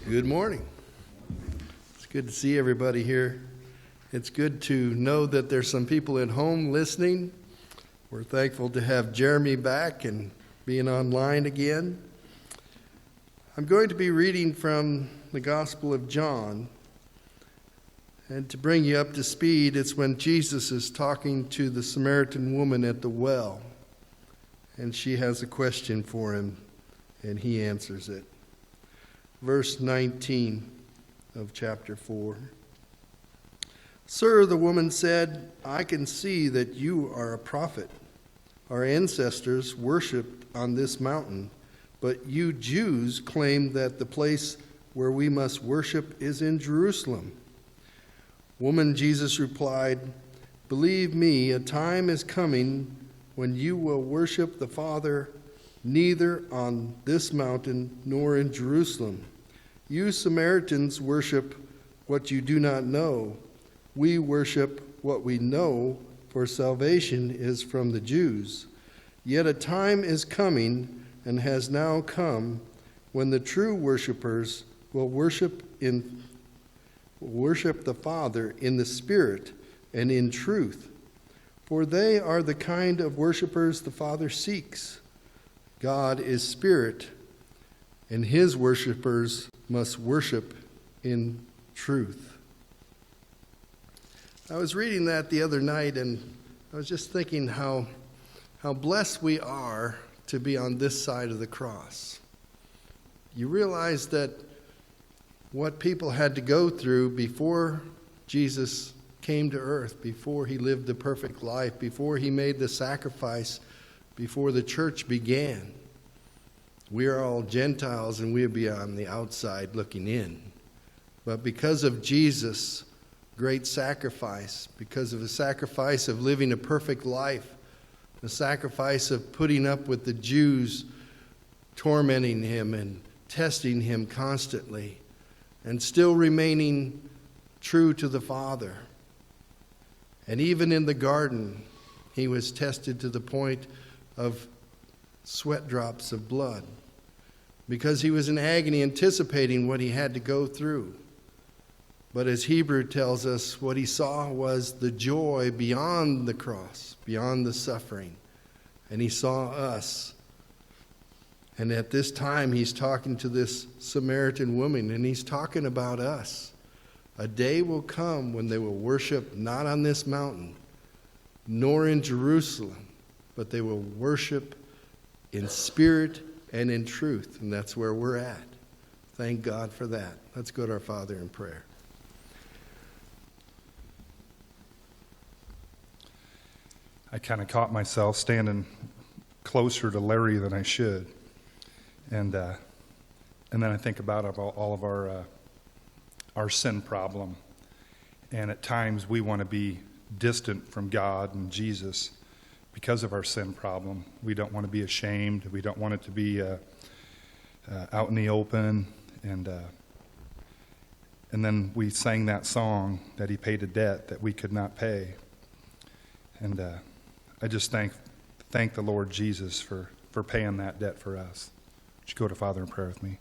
Good morning. It's good to see everybody here. It's good to know that there's some people at home listening. We're thankful to have Jeremy back and being online again. I'm going to be reading from the Gospel of John. And to bring you up to speed, it's when Jesus is talking to the Samaritan woman at the well. And she has a question for him, and he answers it. Verse 19 of chapter 4. Sir, the woman said, I can see that you are a prophet. Our ancestors worshipped on this mountain, but you Jews claim that the place where we must worship is in Jerusalem. Woman, Jesus replied, believe me, a time is coming when you will worship the Father neither on this mountain nor in Jerusalem. You Samaritans worship what you do not know. We worship what we know, for salvation is from the Jews. Yet a time is coming, and has now come, when the true worshipers will worship the Father in the Spirit and in truth. For they are the kind of worshipers the Father seeks. God is Spirit, and his worshipers must worship in truth. I was reading that the other night, and I was just thinking how blessed we are to be on this side of the cross. You realize that what people had to go through before Jesus came to earth, before he lived the perfect life, before he made the sacrifice, before the church began. We are all Gentiles and we'll be on the outside looking in. But because of Jesus' great sacrifice, because of the sacrifice of living a perfect life, the sacrifice of putting up with the Jews tormenting him and testing him constantly, and still remaining true to the Father. And even in the garden, he was tested to the point of sweat drops of blood, because he was in agony anticipating what he had to go through. But as Hebrew tells us, what he saw was the joy beyond the cross, beyond the suffering. And he saw us. And at this time, he's talking to this Samaritan woman, and he's talking about us. A day will come when they will worship not on this mountain, nor in Jerusalem, but they will worship in spirit and in truth. And that's where we're at. Thank God for that. Let's go to our Father in prayer. I kind of caught myself standing closer to Larry than I should. And then I think about all of our sin problem. And at times we want to be distant from God and Jesus because of our sin problem. We don't want to be ashamed. We don't want it to be out in the open. And then we sang that song that he paid a debt that we could not pay. And I just thank the Lord Jesus for paying that debt for us. Would you go to Father in prayer with me?